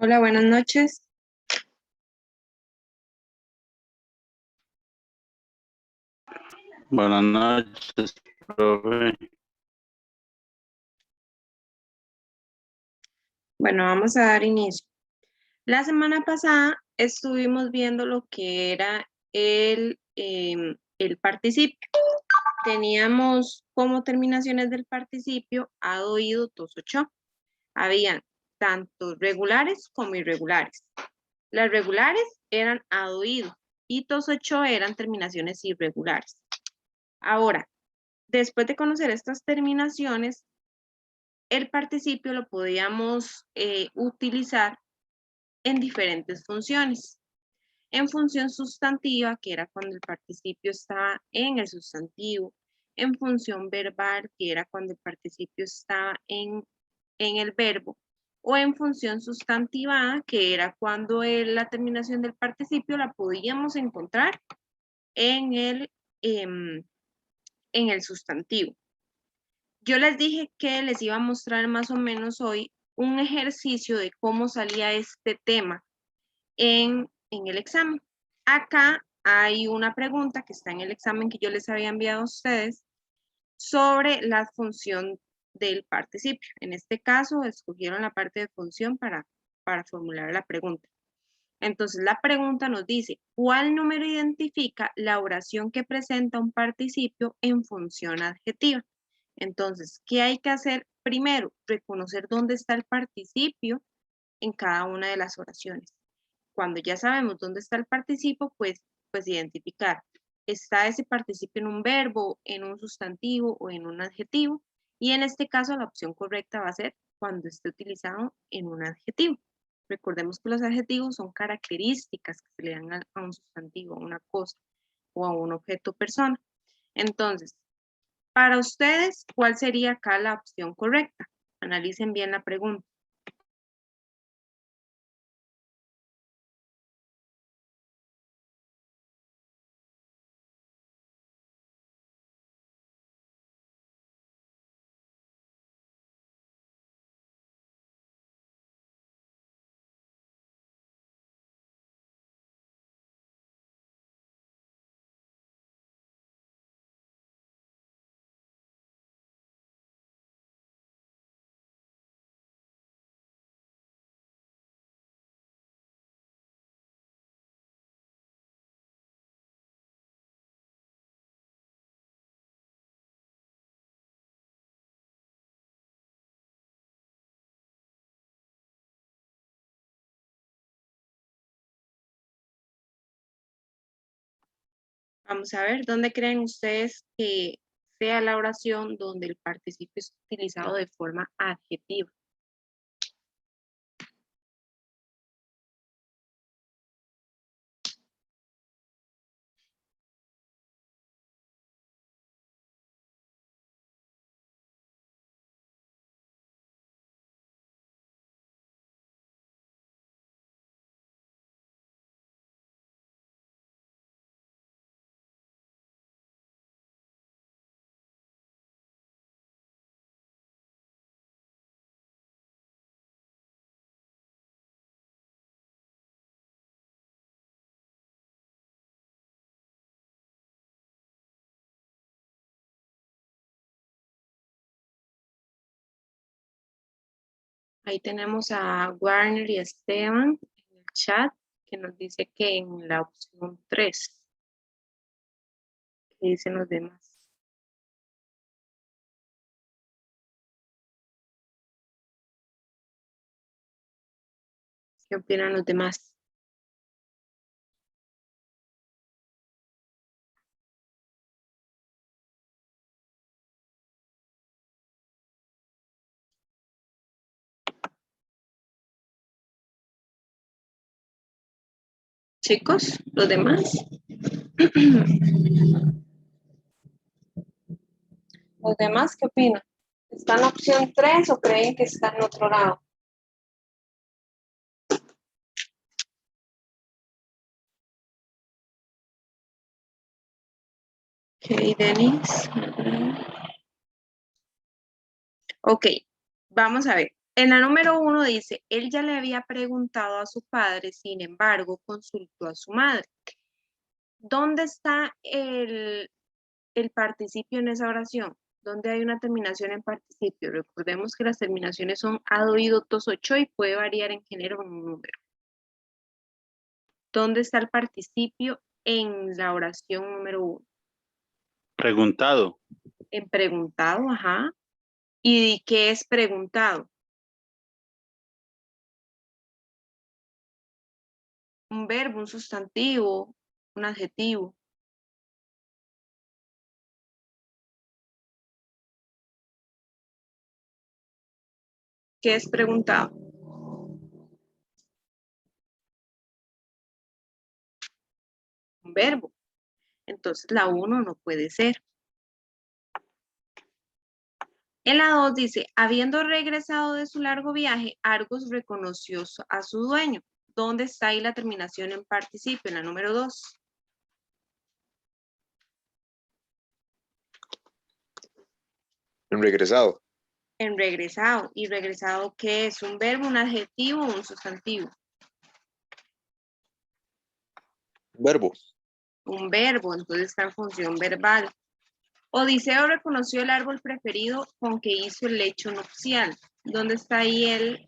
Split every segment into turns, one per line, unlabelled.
Hola, buenas noches.
Buenas noches, profe.
Bueno, vamos a dar inicio. La semana pasada estuvimos viendo lo que era el participio. Teníamos como terminaciones del participio ado, ido, tos, ocho. Habían tanto regulares como irregulares. Las regulares eran ado, ido y tos, ocho eran terminaciones irregulares. Ahora, después de conocer estas terminaciones, el participio lo podíamos utilizar en diferentes funciones. En función sustantiva, que era cuando el participio estaba en el sustantivo. En función verbal, que era cuando el participio estaba en el verbo. O en función sustantivada, que era cuando la terminación del participio la podíamos encontrar en en el sustantivo. Yo les dije que les iba a mostrar más o menos hoy un ejercicio de cómo salía este tema en el examen. Acá hay una pregunta que está en el examen que yo les había enviado a ustedes sobre la función del participio. En este caso, escogieron la parte de función para formular la pregunta. Entonces, la pregunta nos dice, ¿cuál número identifica la oración que presenta un participio en función adjetiva? Entonces, ¿qué hay que hacer? Primero, reconocer dónde está el participio en cada una de las oraciones. Cuando ya sabemos dónde está el participio, pues identificar, ¿está ese participio en un verbo, en un sustantivo o en un adjetivo? Y en este caso, la opción correcta va a ser cuando esté utilizado en un adjetivo. Recordemos que los adjetivos son características que se le dan a un sustantivo, a una cosa o a un objeto persona. Entonces, para ustedes, ¿cuál sería acá la opción correcta? Analicen bien la pregunta. Vamos a ver, ¿dónde creen ustedes que sea la oración donde el participio es utilizado de forma adjetiva? Ahí tenemos a Warner y Esteban en el chat que nos dice que en la opción 3. ¿Qué dicen los demás? ¿Qué opinan los demás? Chicos, los demás. ¿Los demás qué opinan? ¿Está en la opción 3 o creen que está en otro lado? Ok, Denis. Ok, vamos a ver. En la número 1 dice, él ya le había preguntado a su padre, sin embargo, consultó a su madre. ¿Dónde está el participio en esa oración? ¿Dónde hay una terminación en participio? Recordemos que las terminaciones son ado, ido, tos, ocho y puede variar en género o en número. ¿Dónde está el participio en la oración número 1?
Preguntado.
En preguntado, ajá. ¿Y qué es preguntado? Un verbo, un sustantivo, un adjetivo. ¿Qué es preguntado? Un verbo. Entonces la 1 no puede ser. En la 2 dice, habiendo regresado de su largo viaje, Argos reconoció a su dueño. ¿Dónde está ahí la terminación en participio? En la número 2.
En regresado.
En regresado. ¿Y regresado qué es? ¿Un verbo, un adjetivo o un sustantivo?
Verbo.
Un verbo, entonces está en función verbal. Odiseo reconoció el árbol preferido con que hizo el lecho nupcial. ¿Dónde está ahí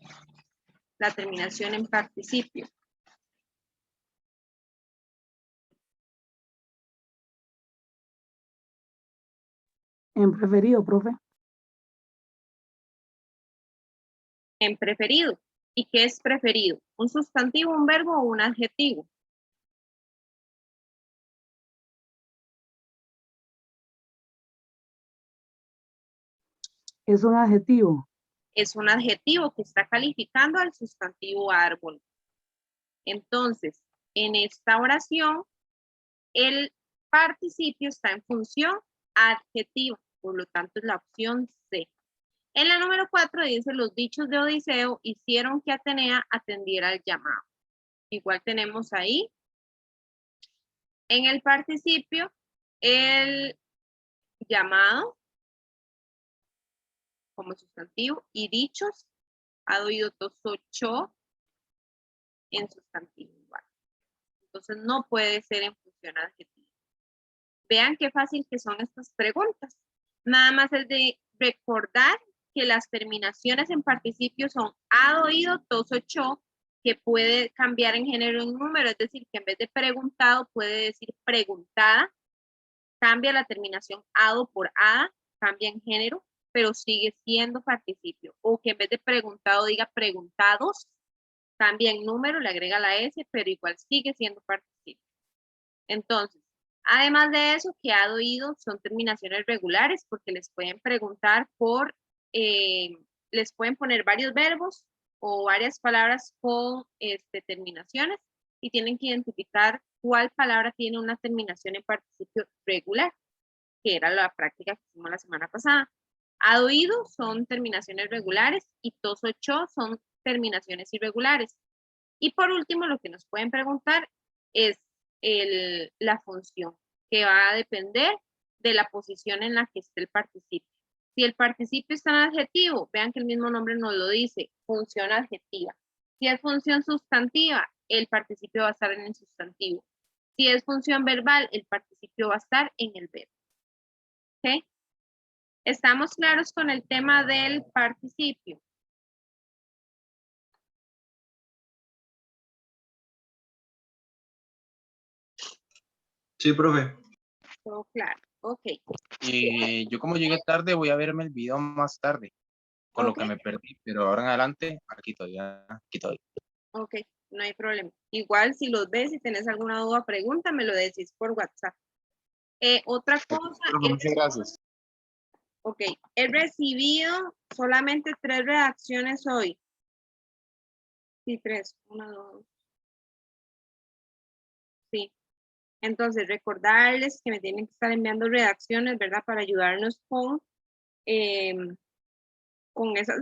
la terminación en participio?
En preferido, profe.
En preferido. ¿Y qué es preferido? ¿Un sustantivo, un verbo o un adjetivo?
Es un adjetivo.
Es un adjetivo que está calificando al sustantivo árbol. Entonces, en esta oración, el participio está en función adjetiva, por lo tanto es la opción C. En la número 4 dice, los dichos de Odiseo hicieron que Atenea atendiera el llamado. Igual tenemos ahí, en el participio, el llamado como sustantivo y dichos, ha oído tos ocho en sustantivo igual. Entonces no puede ser en función adjetiva. Vean qué fácil que son estas preguntas. Nada más es de recordar que las terminaciones en participio son ha oído, tos, ocho, que puede cambiar en género en número, es decir, que en vez de preguntado puede decir preguntada, cambia la terminación ado por ada, cambia en género, pero sigue siendo participio. O que en vez de preguntado diga preguntados, cambia en número, le agrega la S, pero igual sigue siendo participio. Entonces, además de eso, que ha oído son terminaciones regulares porque les pueden preguntar por, les pueden poner varios verbos o varias palabras con terminaciones y tienen que identificar cuál palabra tiene una terminación en participio regular, que era la práctica que hicimos la semana pasada. Ha oído son terminaciones regulares y tos ocho son terminaciones irregulares. Y por último, lo que nos pueden preguntar es la función, que va a depender de la posición en la que esté el participio. Si el participio está en adjetivo, vean que el mismo nombre nos lo dice, función adjetiva. Si es función sustantiva, el participio va a estar en el sustantivo. Si es función verbal, el participio va a estar en el verbo. ¿Ok? ¿Estamos claros con el tema del participio?
Sí, profe.
Todo claro. Ok.
Yo como llegué tarde voy a verme el video más tarde, con lo que
Ok.
me perdí, pero ahora en adelante, aquí estoy.
Ok, no hay problema. Igual si los ves, si tenés alguna duda, pregunta, me lo decís por WhatsApp. Otra cosa
Profe, muchas gracias.
ok, he recibido solamente 3 redacciones hoy. Sí, 3, 1, 2. Sí. Entonces, recordarles que me tienen que estar enviando redacciones, ¿verdad? Para ayudarnos con esa,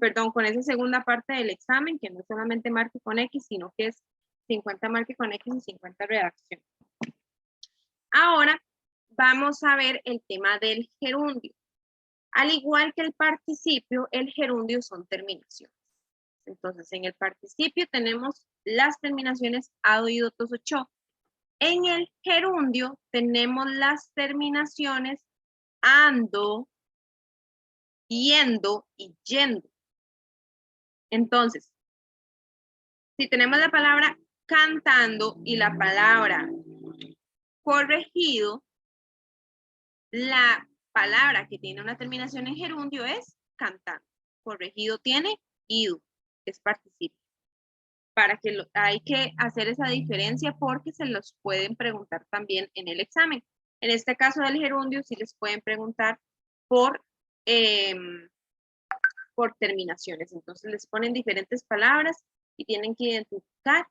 perdón, con esa segunda parte del examen, que no solamente marque con X, sino que es 50 marque con X y 50 redacción. Ahora vamos a ver el tema del gerundio. Al igual que el participio, el gerundio son terminaciones. Entonces, en el participio tenemos las terminaciones ado, ido, tos, ocho. En el gerundio tenemos las terminaciones ando, yendo y yendo. Entonces, si tenemos la palabra cantando y la palabra corregido, la palabra que tiene una terminación en gerundio es cantando. Corregido tiene ido, es participio. Hay que hacer esa diferencia porque se los pueden preguntar también en el examen. En este caso del gerundio sí les pueden preguntar por terminaciones. Entonces les ponen diferentes palabras y tienen que identificar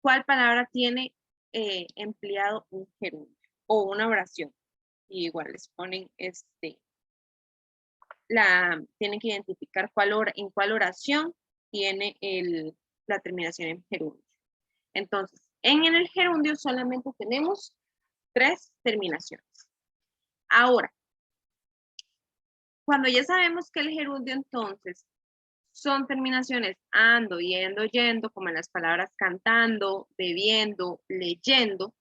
cuál palabra tiene empleado un gerundio o una oración. Y igual les ponen tienen que identificar en cuál oración tiene la terminación en gerundio. Entonces, en el gerundio solamente tenemos 3 terminaciones. Ahora, cuando ya sabemos que el gerundio entonces son terminaciones ando, yendo, yendo, como en las palabras cantando, bebiendo, leyendo,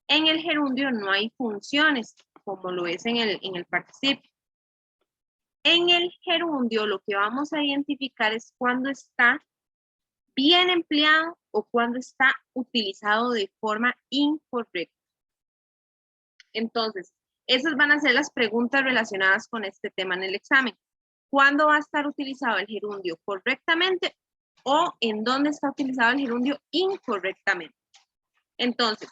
en el gerundio no hay funciones, como lo es en el participio. En el gerundio lo que vamos a identificar es cuando está bien empleado o cuando está utilizado de forma incorrecta. Entonces, esas van a ser las preguntas relacionadas con este tema en el examen. ¿Cuándo va a estar utilizado el gerundio correctamente o en dónde está utilizado el gerundio incorrectamente? Entonces,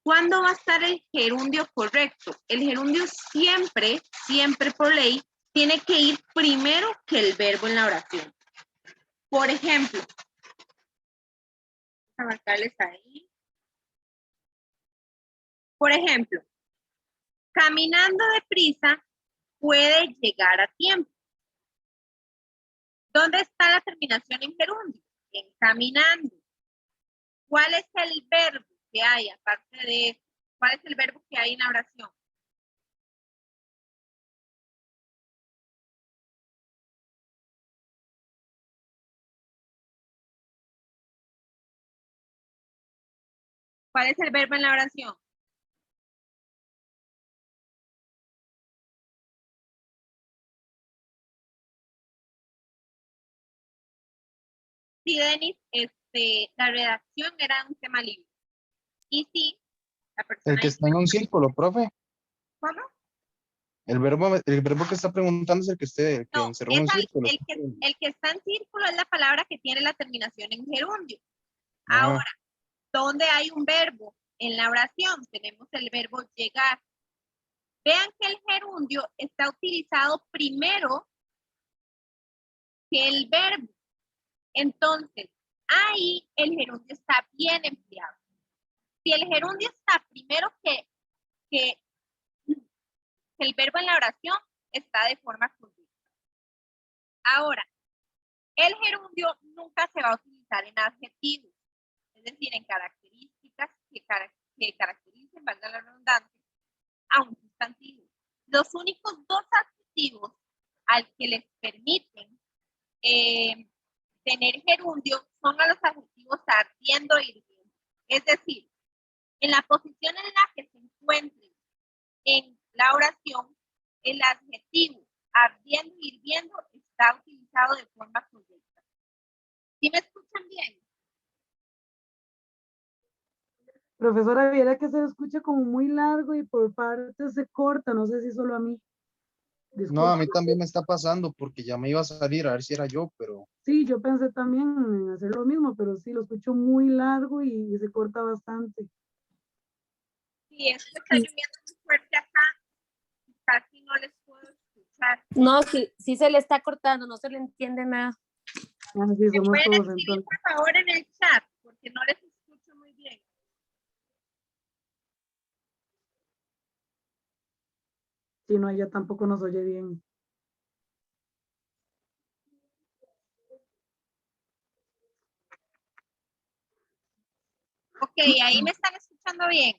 ¿cuándo va a estar el gerundio correcto? El gerundio siempre, siempre por ley, tiene que ir primero que el verbo en la oración. Por ejemplo, vamos a marcarles ahí. Por ejemplo, caminando deprisa puede llegar a tiempo. ¿Dónde está la terminación en gerundio? En caminando. ¿Cuál es el verbo que hay aparte de eso? ¿Cuál es el verbo que hay en la oración? ¿Cuál es el verbo en la oración? Sí, Denis, la redacción era un tema libre. Y sí, la persona...
El que está en un círculo, profe.
¿Cómo?
El verbo que está preguntando es el que
No,
encerró en un círculo.
el que está en círculo es la palabra que tiene la terminación en gerundio.
Ajá.
Ahora, ¿dónde hay un verbo? En la oración tenemos el verbo llegar. Vean que el gerundio está utilizado primero que el verbo. Entonces, ahí el gerundio está bien empleado. Si el gerundio está primero que el verbo en la oración, está de forma correcta. Ahora, el gerundio nunca se va a utilizar en adjetivos, es decir, en características que caractericen, valga la redundancia, a un sustantivo. Los únicos 2 adjetivos al que les permiten tener gerundio son a los adjetivos ardiendo y hirviendo. Es decir, en la posición en la que se encuentren en la oración, el adjetivo ardiendo y hirviendo está utilizado de forma correcta. ¿Sí me escuchan bien?
Profesora, viera que se escucha como muy largo y por partes se corta, no sé si solo a mí.
No, a mí
Disculpe.
también me está pasando porque ya me iba a salir a ver si era yo, pero
Sí, yo pensé también en hacer lo mismo, pero sí, lo escucho muy largo y se corta bastante.
Sí, es que está lloviendo muy fuerte acá. Casi no les puedo escuchar.
No, sí se le está cortando, no se le entiende nada.
Ah, sí,
¿Me
somos
pueden
todos
escribir,
entonces.
por favor, en el chat? Porque no les escucho muy bien.
Si no, ella tampoco nos oye bien.
Ok, ahí me están escuchando bien.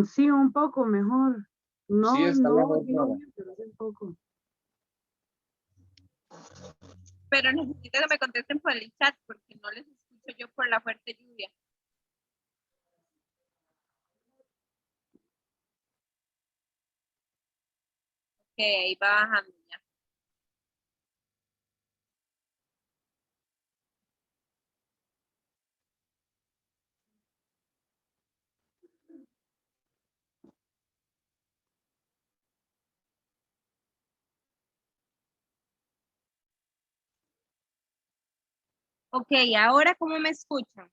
Sí, un poco mejor. No,
Sí, está
no,
mejor,
digo
profe.
bien, pero hace poco.
Pero necesito que me contesten por el chat porque no les escucho yo por la fuerte lluvia. Ok, ahí va bajando ya. Ok, ahora ¿cómo me escuchan?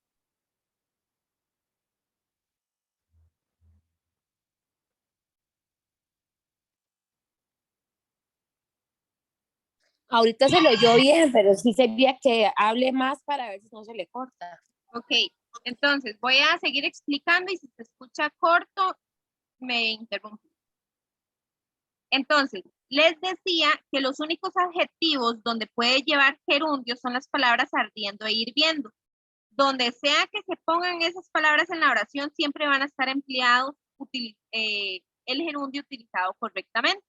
Ahorita se lo oyó bien, pero sí sería que hable más para ver si no se le corta.
Ok, entonces voy a seguir explicando y si se escucha corto, me interrumpo. Entonces, les decía que los únicos adjetivos donde puede llevar gerundio son las palabras ardiendo e hirviendo. Donde sea que se pongan esas palabras en la oración, siempre van a estar empleados el gerundio utilizado correctamente.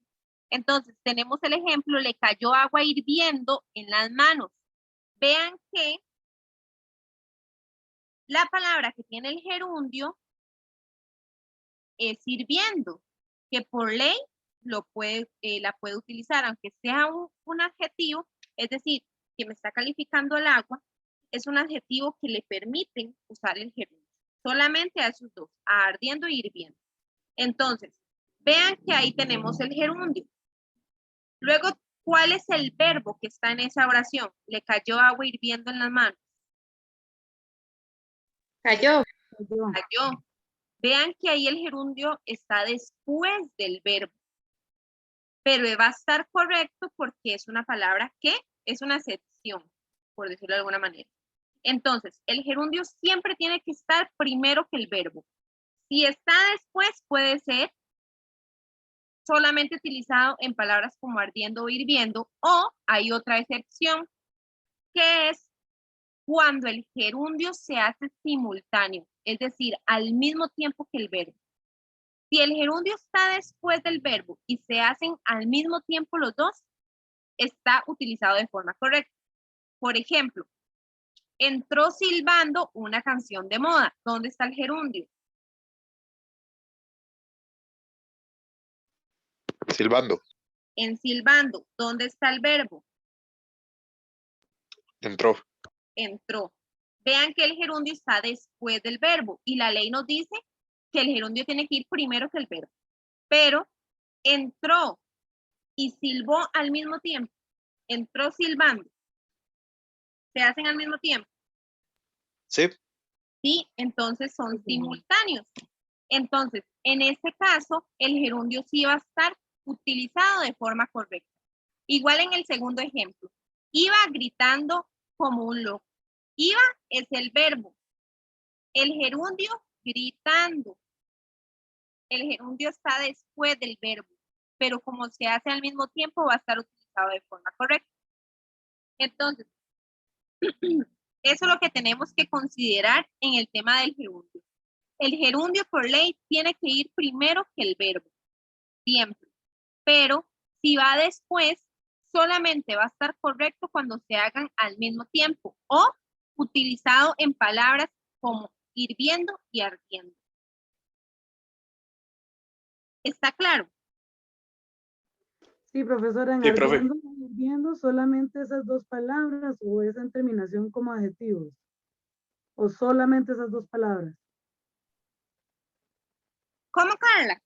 Entonces, tenemos el ejemplo, le cayó agua hirviendo en las manos. Vean que la palabra que tiene el gerundio es hirviendo, que por ley la puede utilizar, aunque sea un adjetivo, es decir, que me está calificando el agua, es un adjetivo que le permiten usar el gerundio. Solamente a esos dos, a ardiendo y hirviendo. Entonces, vean que ahí tenemos el gerundio. Luego, ¿cuál es el verbo que está en esa oración? Le cayó agua hirviendo en las manos.
Cayó.
Cayó. Vean que ahí el gerundio está después del verbo. Pero va a estar correcto porque es una palabra que es una acepción, por decirlo de alguna manera. Entonces, el gerundio siempre tiene que estar primero que el verbo. Si está después, puede ser solamente utilizado en palabras como ardiendo o hirviendo, o hay otra excepción, que es cuando el gerundio se hace simultáneo, es decir, al mismo tiempo que el verbo. Si el gerundio está después del verbo y se hacen al mismo tiempo los dos, está utilizado de forma correcta. Por ejemplo, entró silbando una canción de moda. ¿Dónde está el gerundio?
Silbando.
En silbando. ¿Dónde está el verbo?
Entró.
Entró. Vean que el gerundio está después del verbo y la ley nos dice que el gerundio tiene que ir primero que el verbo. Pero entró y silbó al mismo tiempo. Entró silbando. ¿Se hacen al mismo tiempo?
Sí.
Sí, entonces son simultáneos. Entonces, en este caso, el gerundio sí va a estar utilizado de forma correcta. Igual en el segundo ejemplo. Iba gritando como un loco. Iba es el verbo. El gerundio, gritando. El gerundio está después del verbo, pero como se hace al mismo tiempo, va a estar utilizado de forma correcta. Entonces, eso es lo que tenemos que considerar en el tema del gerundio. El gerundio por ley tiene que ir primero que el verbo, siempre. Pero si va después, solamente va a estar correcto cuando se hagan al mismo tiempo o utilizado en palabras como hirviendo y ardiendo. ¿Está claro?
Sí, profesora, en
Sí, profe.
ardiendo y hirviendo solamente esas dos palabras o esa en terminación como adjetivos. O solamente esas dos palabras.
¿Cómo, Carla?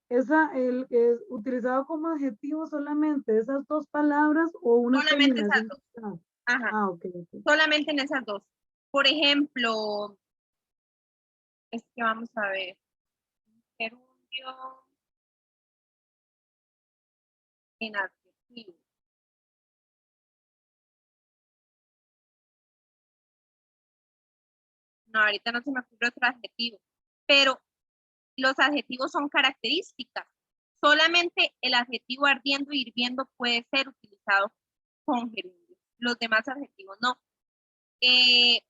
El es utilizado como adjetivo solamente esas dos palabras o una
Solamente esas
terminación.
dos. Ajá.
Ah, ok, ok.
Solamente en esas dos. Por ejemplo, es que vamos a ver. Gerundio en adjetivo. No, ahorita no se me ocurre otro adjetivo. Pero los adjetivos son características. Solamente el adjetivo ardiendo y hirviendo puede ser utilizado con gerundio. Los demás adjetivos no.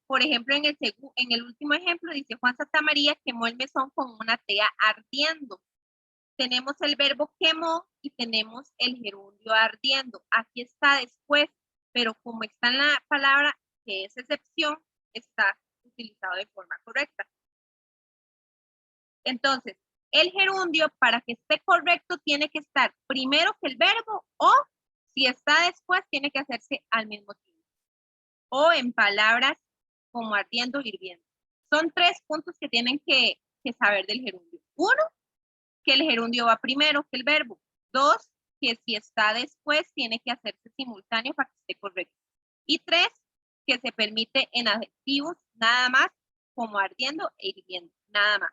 Por ejemplo, en el último ejemplo dice Juan Santamaría quemó el mesón con una tea ardiendo. tenemos el verbo quemó y tenemos el gerundio ardiendo. Aquí está después, pero como está en la palabra que es excepción, está utilizado de forma correcta. Entonces, el gerundio para que esté correcto tiene que estar primero que el verbo o si está después tiene que hacerse al mismo tiempo. O en palabras como ardiendo, hirviendo. Son 3 puntos que tienen que saber del gerundio. 1, que el gerundio va primero que el verbo. 2, que si está después tiene que hacerse simultáneo para que esté correcto. Y 3, que se permite en adjetivos nada más como ardiendo e hirviendo, nada más.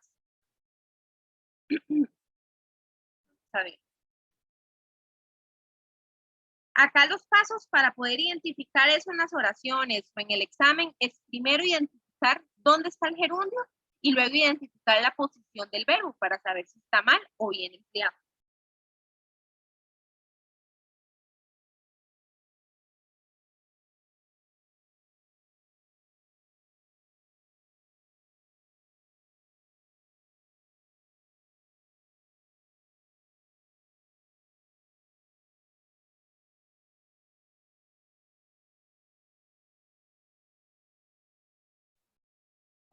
A ver. Acá los pasos para poder identificar eso en las oraciones o en el examen es primero identificar dónde está el gerundio y luego identificar la posición del verbo para saber si está mal o bien empleado.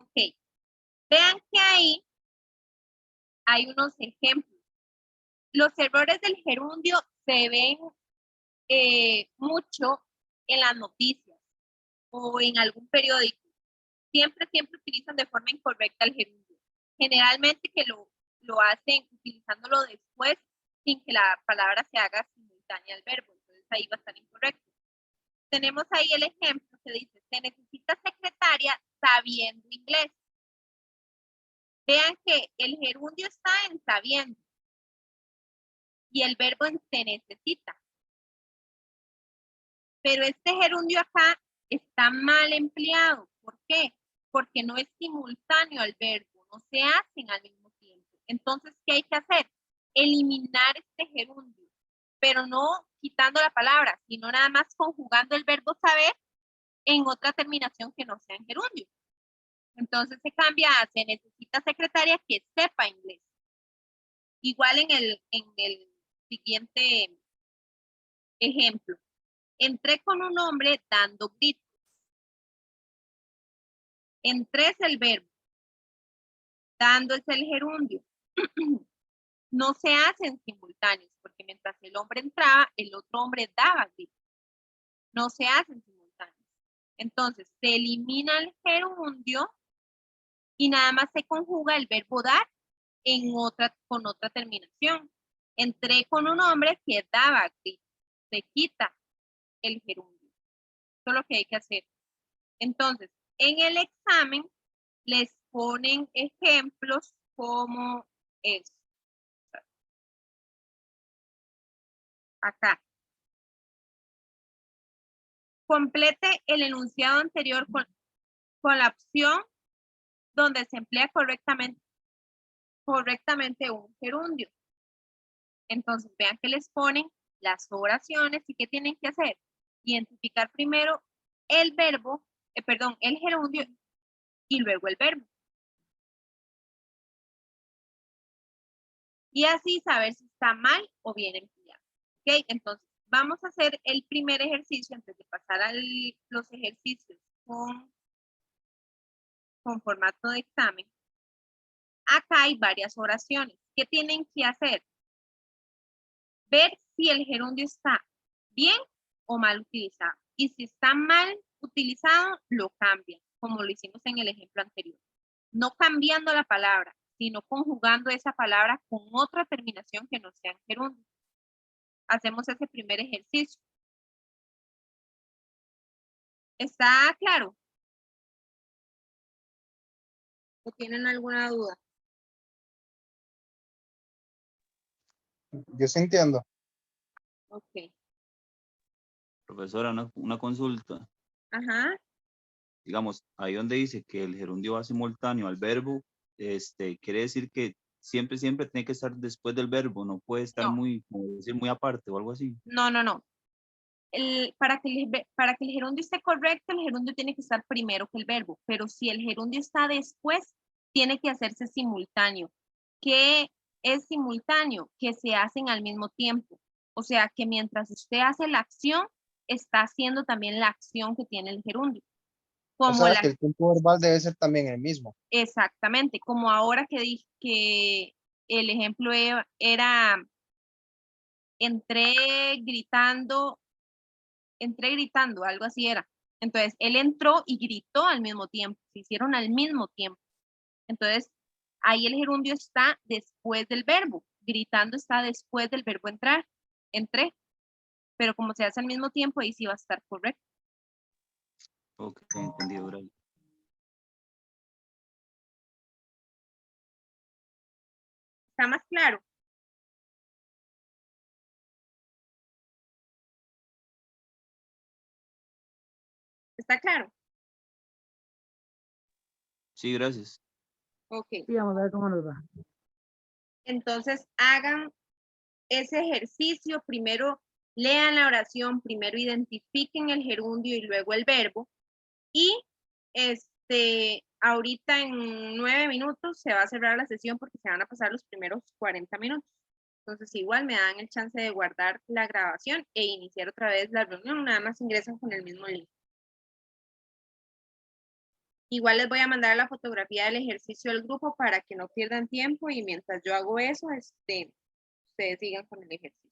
Ok, vean que ahí hay unos ejemplos. Los errores del gerundio se ven mucho en las noticias o en algún periódico. Siempre utilizan de forma incorrecta el gerundio. Generalmente que lo hacen utilizándolo después sin que la palabra se haga simultánea al verbo. Entonces ahí va a estar incorrecto. Tenemos ahí el ejemplo que dice, se necesita secretaria sabiendo inglés. Vean que el gerundio está en sabiendo y el verbo en se necesita. Pero este gerundio acá está mal empleado. ¿Por qué? Porque no es simultáneo al verbo, no se hacen al mismo tiempo. Entonces, ¿qué hay que hacer? Eliminar este gerundio, pero no quitando la palabra, sino nada más conjugando el verbo saber en otra terminación que no sea en gerundio. Entonces se cambia a se necesita secretaria que sepa inglés. Igual en el siguiente ejemplo. Entré con un hombre dando gritos. Entré es el verbo. Dando es el gerundio. No se hacen simultáneos, porque mientras el hombre entraba, el otro hombre daba gritos. No se hacen simultáneos. Entonces, se elimina el gerundio y nada más se conjuga el verbo dar con otra terminación. Entré con un hombre que daba gritos. Se quita el gerundio. Eso es lo que hay que hacer. Entonces, en el examen les ponen ejemplos como esto. Acá. Complete el enunciado anterior con la opción donde se emplea correctamente un gerundio. Entonces, vean que les ponen las oraciones y qué tienen que hacer. Identificar primero el verbo, el gerundio y luego el verbo. Y así saber si está mal o bien empleado. ¿Ok? Entonces, vamos a hacer el primer ejercicio antes de pasar a los ejercicios con formato de examen. Acá hay varias oraciones. ¿Qué tienen que hacer? Ver si el gerundio está bien o mal utilizado. Y si está mal utilizado, lo cambian, como lo hicimos en el ejemplo anterior. No cambiando la palabra, sino conjugando esa palabra con otra terminación que no sea en gerundio. Hacemos ese primer ejercicio. ¿Está claro? ¿O tienen alguna duda?
Yo sí entiendo.
Ok.
Profesora, una consulta.
Ajá.
Digamos, ahí donde dice que el gerundio va simultáneo al verbo, quiere decir que siempre tiene que estar después del verbo, no puede estar
No.
muy aparte o algo así.
No. Para que el gerundio esté correcto, el gerundio tiene que estar primero que el verbo, pero si el gerundio está después, tiene que hacerse simultáneo. ¿Qué es simultáneo, que se hacen al mismo tiempo. O sea, que mientras usted hace la acción, está haciendo también la acción que tiene el gerundio.
O
Como
sea,
la,
que el tiempo verbal debe ser también el mismo.
exactamente, como ahora que dije que el ejemplo era entré gritando, algo así era. Entonces, él entró y gritó al mismo tiempo, se hicieron al mismo tiempo. Entonces, ahí el gerundio está después del verbo, gritando está después del verbo entrar, entré, pero como se hace al mismo tiempo, ahí sí va a estar correcto.
Ok, entendido, gracias.
¿Está más claro? ¿Está claro?
Sí, gracias.
Ok.
Sí, vamos a ver cómo nos va.
Entonces, hagan ese ejercicio, primero lean la oración, primero identifiquen el gerundio y luego el verbo. Y ahorita en 9 minutos se va a cerrar la sesión porque se van a pasar los primeros 40 minutos. Entonces igual me dan el chance de guardar la grabación e iniciar otra vez la reunión, nada más ingresan con el mismo link. Igual les voy a mandar la fotografía del ejercicio del grupo para que no pierdan tiempo y mientras yo hago eso, ustedes sigan con el ejercicio.